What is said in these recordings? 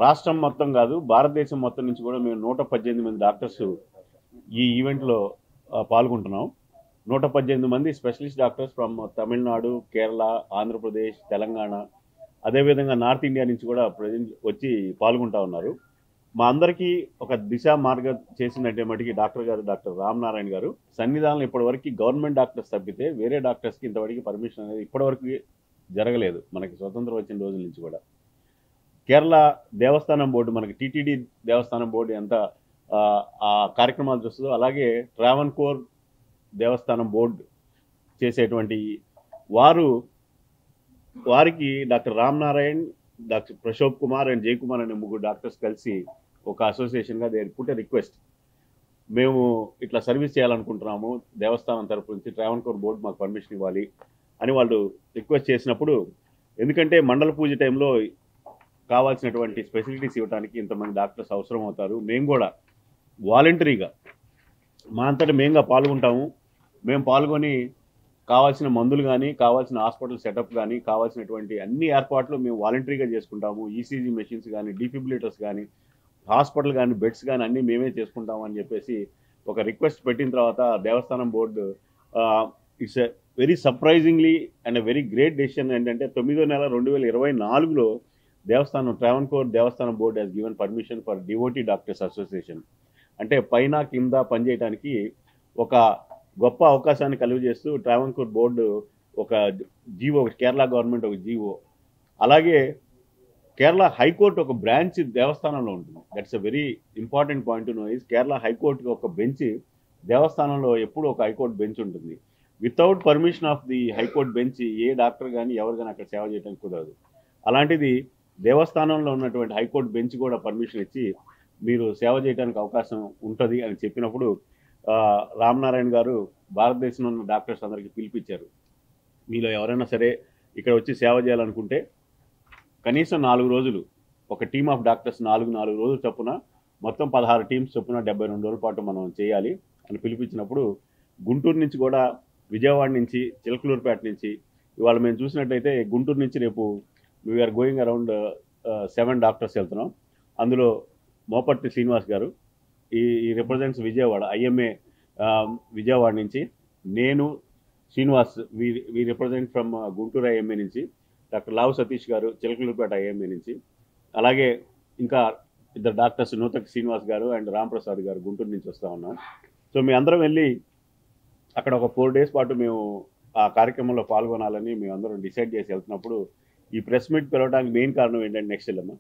రాష్ట్రం మొత్తం కాదు, భారతదేశం మొత్తం నుంచి కూడా మేము 118 మంది డాక్టర్స్ ఈ ఈవెంట్లో పాల్గొంటున్నాం. 118 మంది specialist doctors from Tamil Nadu, Kerala, Andhra Pradesh, Telangana, అదేవిధంగా నార్త్ ఇండియా నుంచి కూడా ప్రజెంట్ వచ్చి పాల్గొంటా ఉన్నారు. మా అందరికీ ఒక దిశ మార్గం చేసినట్టే మటుకి డాక్టర్ రామనారాయణ గారు సన్నిధానం ఇప్పటివరకు గవర్నమెంట్ డాక్టర్స్ తప్పితే వేరే డాక్టర్స్కి ఇంతవరకు పర్మిషన్ అనేది ఇప్పటివరకు జరగలేదు. మనకి స్వతంత్రం వచ్చిన రోజుల నుంచి కూడా కేరళ దేవస్థానం బోర్డు, మనకి టీటీడీ దేవస్థానం బోర్డు ఎంత ఆ కార్యక్రమాలు చూస్తుందో అలాగే ట్రావెన్కోర్ దేవస్థానం బోర్డు చేసేటువంటి వారికి doctor Ramnarayan, doctor Prashobh Kumar and Jayakumar అనే ముగ్గురు డాక్టర్స్ కలిసి ఒక అసోసియేషన్గా దే పుట్ రిక్వెస్ట్, మేము ఇట్లా సర్వీస్ చేయాలనుకుంటున్నాము, దేవస్థానం తరపు నుంచి ట్రావెన్కోర్ బోర్డు మాకు పర్మిషన్ ఇవ్వాలి అని వాళ్ళు రిక్వెస్ట్ చేసినప్పుడు, ఎందుకంటే మండల పూజ టైంలో కావాల్సినటువంటి ఫెసిలిటీస్ ఇవ్వడానికి ఇంతమంది డాక్టర్స్ అవసరం అవుతారు, మేము కూడా వాలంటరీగా మా అంతటా మేముగా పాల్గొంటాము, మేము పాల్గొని కావాల్సిన మందులు కానీ, కావాల్సిన హాస్పిటల్ సెటప్ కానీ, కావాల్సినటువంటి అన్ని ఏర్పాట్లు మేము వాలంటరీగా చేసుకుంటాము. ఈసీజీ మెషిన్స్ కానీ, డిఫిబ్రిలేటర్స్ కానీ, హాస్పిటల్ కానీ, బెడ్స్ కానీ అన్నీ మేమే చేసుకుంటాము అని చెప్పేసి ఒక రిక్వెస్ట్ పెట్టిన తర్వాత దేవస్థానం board it's a very surprisingly and very great decision. ఏంటంటే 9వ నెల 2024లో ట్రావెన్కోర్ దేవస్థానం board has given permission for devotee doctors association. అంటే పైన కింద పనిచేయడానికి ఒక గొప్ప అవకాశాన్ని కలుగజేస్తూ ట్రావెన్కోర్ బోర్డు ఒక జీవో, కేరళ గవర్నమెంట్ ఒక జీవో, అలాగే కేరళ హైకోర్టు ఒక బ్రాంచ్ దేవస్థానంలో ఉంటుంది. That's a very important point to know is Kerala హైకోర్టుకి ఒక బెంచ్ దేవస్థానంలో ఎప్పుడు ఒక హైకోర్టు బెంచ్ ఉంటుంది. Without permission of the high court bench A doctor కానీ ఎవరు కానీ అక్కడ సేవ చేయడానికి కుదరదు. అలాంటిది దేవస్థానంలో ఉన్నటువంటి హైకోర్టు బెంచ్ కూడా పర్మిషన్ ఇచ్చి మీరు సేవ చేయడానికి అవకాశం ఉంటుంది అని చెప్పినప్పుడు రామనారాయణ గారు భారతదేశంలో ఉన్న డాక్టర్స్ అందరికీ పిలిపించారు. మీలో ఎవరైనా సరే ఇక్కడ వచ్చి సేవ చేయాలనుకుంటే కనీసం 4 రోజులు ఒక టీమ్ ఆఫ్ డాక్టర్స్ 4 రోజులు చొప్పున మొత్తం 16 టీమ్స్ చొప్పున 72 రోజుల పాటు మనం చేయాలి అని పిలిపించినప్పుడు గుంటూరు నుంచి కూడా, విజయవాడ నుంచి, చిలకలూరుపేట నుంచి, ఇవాళ మేము చూసినట్టయితే గుంటూరు నుంచి రేపు వీఆర్ గోయింగ్ అరౌండ్ 7 డాక్టర్స్ వెళ్తున్నాం. అందులో మోపర్తి శ్రీనివాస్ గారు ఈ రిప్రజెంట్స్ విజయవాడ ఐఎంఏ విజయవాడ నుంచి, నేను Srinivas we represent from Guntur IMA నుంచి, డాక్టర్ లావు సతీష్ గారు చిలకలూరుపేట ఐఎంఏ నుంచి, అలాగే ఇంకా ఇద్దరు డాక్టర్స్ నూతక్ శ్రీనివాస్ గారు అండ్ రాంప్రసాద్ గారు గుంటూరు నుంచి వస్తూ ఉన్నాం. సో మీ అందరం వెళ్ళి అక్కడ ఒక 4 days పాటు మేము ఆ కార్యక్రమంలో పాల్గొనాలని మేము అందరం డిసైడ్ చేసి వెళ్తున్నప్పుడు ఈ ప్రెస్ మీట్ పిలవడానికి మెయిన్ కారణం ఏంటంటే నెక్స్ట్ వెళ్ళమ్మా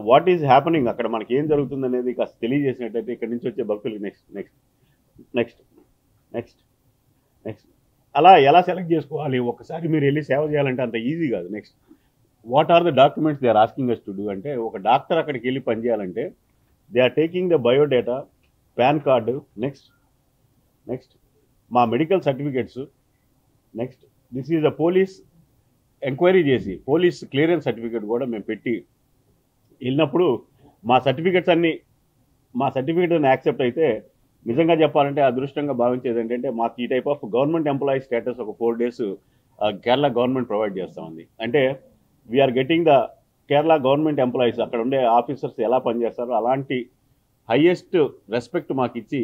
వాట్ ఈజ్ హ్యాపెనింగ్, అక్కడ మనకి ఏం జరుగుతుంది అనేది కాస్త తెలియజేసినట్టయితే ఇక్కడ నుంచి వచ్చే భక్తులకి నెక్స్ట్ అలా ఎలా సెలెక్ట్ చేసుకోవాలి, ఒకసారి మీరు వెళ్ళి సేవ చేయాలంటే అంత ఈజీ కాదు. Next what are the documents they are asking us to do అంటే, ఒక డాక్టర్ అక్కడికి వెళ్ళి పనిచేయాలంటే they are taking the biodata, PAN card, next మా medical certificates, next this is the police enquiry చేసి పోలీస్ క్లియరెన్స్ సర్టిఫికేట్ కూడా మేము పెట్టి వెళ్ళినప్పుడు మా సర్టిఫికేట్ యాక్సెప్ట్ అయితే నిజంగా చెప్పాలంటే అదృష్టంగా భావించేది ఏంటంటే మాకు ఈ type of government employee status ఒక 4 days కేరళ గవర్నమెంట్ ప్రొవైడ్ చేస్తూ ఉంది. అంటే we are getting the Kerala government employees, అక్కడ ఉండే ఆఫీసర్స్ ఎలా పనిచేస్తారో అలాంటి హైయెస్ట్ రెస్పెక్ట్ మాకు ఇచ్చి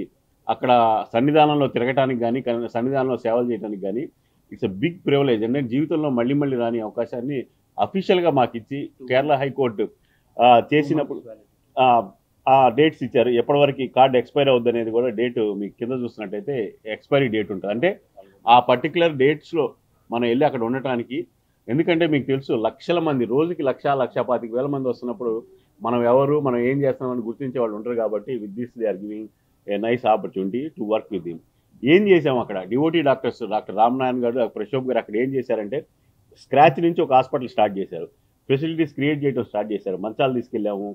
అక్కడ సన్నిధానంలో తిరగటానికి కానీ, సన్నిధానంలో సేవలు చేయడానికి కానీ ఇట్స్ ఎ బిగ్ ప్రివిలేజ్. అంటే జీవితంలో మళ్ళీ రాని అవకాశాన్ని అఫీషియల్గా మాకు ఇచ్చి కేరళ హైకోర్టు చేసినప్పుడు ఆ డేట్స్ ఇచ్చారు. ఎప్పటివరకు కార్డు ఎక్స్పైర్ అవుద్ది అనేది కూడా డేట్ మీకు కింద చూసినట్టయితే ఎక్స్పైరీ డేట్ ఉంటుంది. అంటే ఆ పర్టికులర్ డేట్స్లో మనం వెళ్ళి అక్కడ ఉండటానికి, ఎందుకంటే మీకు తెలుసు లక్షల మంది, రోజుకి 1,25,000 మంది వస్తున్నప్పుడు మనం ఏం చేస్తున్నామని గుర్తించే వాళ్ళు ఉంటారు. కాబట్టి with this they are giving a nice opportunity to work with him. ఏం చేసాము అక్కడ డివోటీ డాక్టర్స్, డాక్టర్ రామనారాయణ గారు, ప్రశోభ్ గారు అక్కడ ఏం చేశారంటే స్క్రాచ్ నుంచి ఒక హాస్పిటల్ స్టార్ట్ చేశారు, ఫెసిలిటీస్ క్రియేట్ చేయడం స్టార్ట్ చేశారు, మంచాలు తీసుకెళ్ళాము,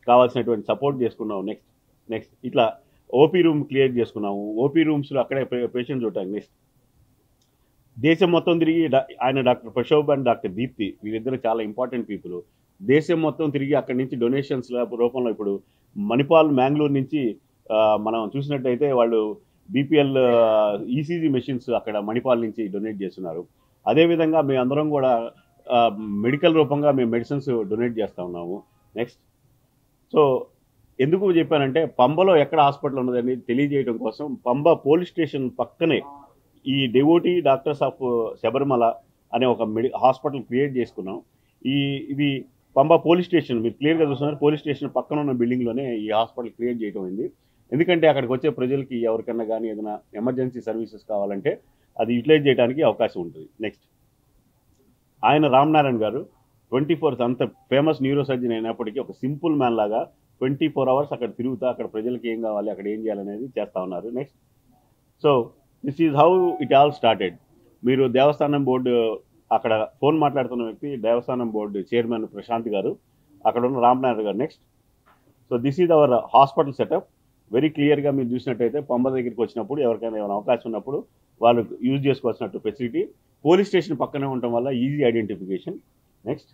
కావాల్సినటువంటి సపోర్ట్ చేసుకున్నాము. నెక్స్ట్ ఇట్లా ఓపీ రూమ్ క్రియేట్ చేసుకున్నాము. ఓపీ రూమ్స్లో అక్కడే పేషెంట్ చూడటానికి. నెక్స్ట్ దేశం మొత్తం తిరిగి ఆయన డాక్టర్ ప్రశోభ్ అండ్ డాక్టర్ దీప్తి వీరిద్దరు చాలా ఇంపార్టెంట్ పీపుల్. దేశం మొత్తం తిరిగి అక్కడి నుంచి డొనేషన్స్ రూపంలో ఇప్పుడు మణిపాల్, మ్యాంగ్లూర్ నుంచి మనం చూసినట్టయితే వాళ్ళు బీపీఎల్ ఈసీజీ మెషిన్స్ అక్కడ మణిపాల్ నుంచి డొనేట్ చేస్తున్నారు. అదేవిధంగా మేము అందరం కూడా మెడికల్ రూపంగా మేము మెడిసిన్స్ డొనేట్ చేస్తూ ఉన్నాము. నెక్స్ట్. సో ఎందుకు చెప్పానంటే పంబలో ఎక్కడ హాస్పిటల్ ఉన్నదని తెలియజేయడం కోసం పంబ పోలీస్ స్టేషన్ పక్కనే ఈ డివోటీ డాక్టర్స్ ఆఫ్ శబరిమల అనే ఒక హాస్పిటల్ క్రియేట్ చేసుకున్నాం. ఇది పంబ పోలీస్ స్టేషన్, మీరు క్లియర్గా చూస్తున్నారు, పోలీస్ స్టేషన్ పక్కన ఉన్న బిల్డింగ్లోనే ఈ హాస్పిటల్ క్రియేట్ చేయడం అయింది. ఎందుకంటే అక్కడికి వచ్చే ప్రజలకి ఎవరికన్నా కానీ ఏదైనా ఎమర్జెన్సీ సర్వీసెస్ కావాలంటే అది యూటిలైజ్ చేయడానికి అవకాశం ఉంటుంది. నెక్స్ట్, ఆయన రామనారాయణ గారు 24 అంత ఫేమస్ న్యూరో సర్జన్ అయినప్పటికీ ఒక సింపుల్ మ్యాన్ లాగా 24 అవర్స్ అక్కడ తిరుగుతా అక్కడ ప్రజలకు ఏం కావాలి, అక్కడ ఏం చేయాలనేది చేస్తూ ఉన్నారు. Next, so this is how it all started. మీరు దేవస్థానం బోర్డు అక్కడ ఫోన్ మాట్లాడుతున్న వ్యక్తి దేవస్థానం బోర్డు చైర్మన్ ప్రశాంత్ గారు, అక్కడ ఉన్న రామనారాయణ గారు. Next, so this is our hospital setup. Very క్లియర్గా మీరు చూసినట్టయితే పంబ దగ్గరికి వచ్చినప్పుడు ఎవరికైనా ఏమైనా అవకాశం ఉన్నప్పుడు వాళ్ళు యూజ్ చేసుకోవాల్సినట్టు ఫెసిలిటీ. పోలీస్ స్టేషన్ పక్కనే ఉండటం వల్ల easy identification. Next,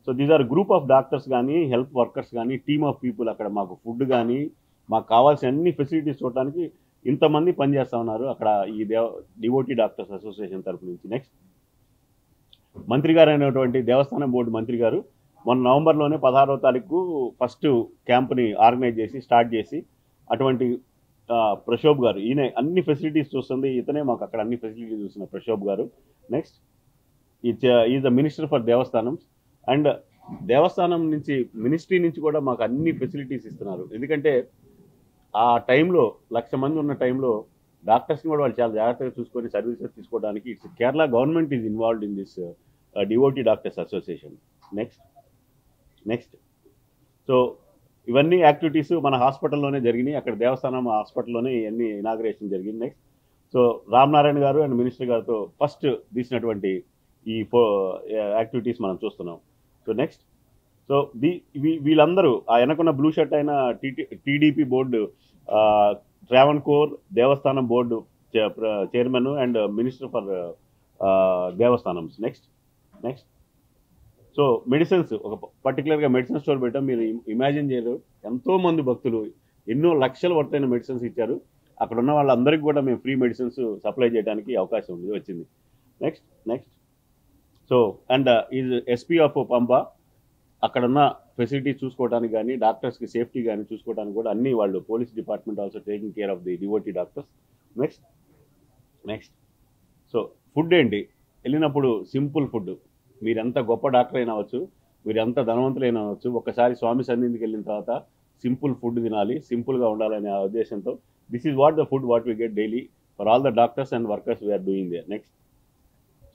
so these are group of doctors కానీ హెల్త్ వర్కర్స్ కానీ టీమ్ ఆఫ్ పీపుల్. అక్కడ మాకు ఫుడ్ కానీ మాకు కావాల్సిన అన్ని ఫెసిలిటీస్ చూడటానికి ఇంతమంది పనిచేస్తూ ఉన్నారు అక్కడ ఈ డివోటీ డాక్టర్స్ అసోసియేషన్ తరఫు నుంచి. నెక్స్ట్, మంత్రి గారు అయినటువంటి దేవస్థానం బోర్డు మంత్రి గారు మొన్న నవంబర్లోనే 16వ తారీఖు ఫస్ట్ క్యాంప్ని ఆర్గనైజ్ చేసి స్టార్ట్ చేసి అటువంటి ప్రశోభ్ గారు, ఈయన అన్ని ఫెసిలిటీస్ చూస్తుంది, ఇతనే మాకు అక్కడ అన్ని ఫెసిలిటీస్ చూస్తున్న ప్రశోభ్ గారు. Next, is the minister for Devasthanam. And దేవస్థానం నుంచి మినిస్ట్రీ నుంచి కూడా మాకు అన్ని ఫెసిలిటీస్ ఇస్తున్నారు. ఎందుకంటే ఆ టైంలో 1,00,000 మంది ఉన్న టైంలో డాక్టర్స్ని కూడా వాళ్ళు చాలా జాగ్రత్తగా చూసుకొని సర్వీసెస్ తీసుకోవడానికి Kerala government is involved in this devotee doctors association. Next, so ఇవన్నీ యాక్టివిటీస్ మన హాస్పిటల్లోనే జరిగినాయి, అక్కడ దేవస్థానం హాస్పిటల్లోనే ఇవన్నీ ఇనాగ్రేషన్ జరిగింది. నెక్స్ట్, సో రామనారాయణ గారు అండ్ మినిస్టర్ గారితో ఫస్ట్ తీసినటువంటి ఈ యాక్టివిటీస్ మనం చూస్తున్నాం. సో నెక్స్ట్, సో వీళ్ళందరూ ఆ వెనకున్న బ్లూ షర్ట్ అయిన TDP board Travancore Devasthanam board chairman and minister for Devasthanam. Next, so medicines ఒక పర్టికులర్గా మెడిసిన్ స్టోర్ పెట్టాం. మీరు ఇమాజిన్ చేయరు, ఎంతోమంది భక్తులు ఎన్నో లక్షల వర్తైన మెడిసిన్స్ ఇచ్చారు. అక్కడ ఉన్న వాళ్ళందరికీ కూడా మేము ఫ్రీ మెడిసిన్స్ సప్లై చేయడానికి అవకాశం వచ్చింది. Next, so and is SP of Pamba. అక్కడ ఉన్న ఫెసిలిటీస్ చూసుకోవడానికి కానీ డాక్టర్స్కి సేఫ్టీ కానీ చూసుకోవడానికి కూడా అన్ని వాళ్ళు police department also taking care of the devotee doctors. Next, so food ఏంటి, వెళ్ళినప్పుడు సింపుల్ ఫుడ్. మీరు ఎంత గొప్ప డాక్టర్ అయినా అవ్వచ్చు, మీరు ఎంత ధనవంతులైనా అవ్వచ్చు, ఒక్కసారి స్వామి సన్నిధికి వెళ్ళిన తర్వాత సింపుల్ ఫుడ్ తినాలి, సింపుల్గా ఉండాలనే ఉద్దేశంతో this is what the food what we get daily for all the doctors and workers we are doing there. Next,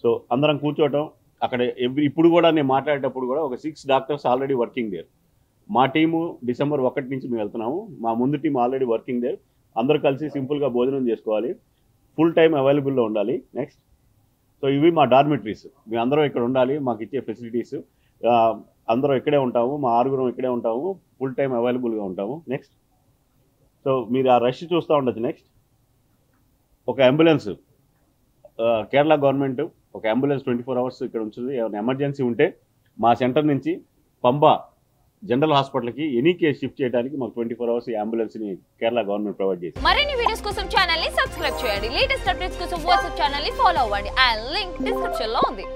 so అందరం కూర్చోవటం అక్కడ ఇప్పుడు కూడా నేను మాట్లాడేటప్పుడు కూడా ఒక 6 డాక్టర్స్ ఆల్రెడీ వర్కింగ్ దేర్. మా టీము December 1 నుంచి మేము వెళ్తున్నాము, మా ముందు టీం ఆల్రెడీ వర్కింగ్ దేర్. అందరూ కలిసి సింపుల్గా భోజనం చేసుకోవాలి, ఫుల్ టైం అవైలబుల్లో ఉండాలి. నెక్స్ట్, సో ఇవి మా డార్మిటరీస్, మేము అందరం ఇక్కడ ఉండాలి, మాకు ఇచ్చే ఫెసిలిటీస్. అందరం ఇక్కడే ఉంటాము, మా 6 ఇక్కడే ఉంటాము, ఫుల్ టైం అవైలబుల్గా ఉంటాము. నెక్స్ట్, సో మీరు ఆ రష్ చూస్తూ ఉండొచ్చు. నెక్స్ట్, ఒక అంబులెన్స్, కేరళ గవర్నమెంట్ ఒక అంబులెన్స్ 24 అవర్స్ ఇక్కడ ఉంచుతుంది. ఏమైనా ఎమర్జెన్సీ ఉంటే మా సెంటర్ నుంచి పంబ జనరల్ హాస్పిటల్కి ఎనీ కేసు షిఫ్ట్ చేయడానికి మాకు 24 అవర్స్ ఈ అంబులెన్స్ని కేరళ గవర్నమెంట్ ప్రొవైడ్ చేసింది. మరిన్ని వీడియోస్ కోసం ఛానల్ ని సబ్స్క్రైబ్ చేయండి, లేటెస్ట్ అప్డేట్స్ కోసం వాట్సాప్ ఛానల్ ని ఫాలో అవ్వండి. ఆ లింక్ డిస్క్రిప్షన్ లో ఉంది.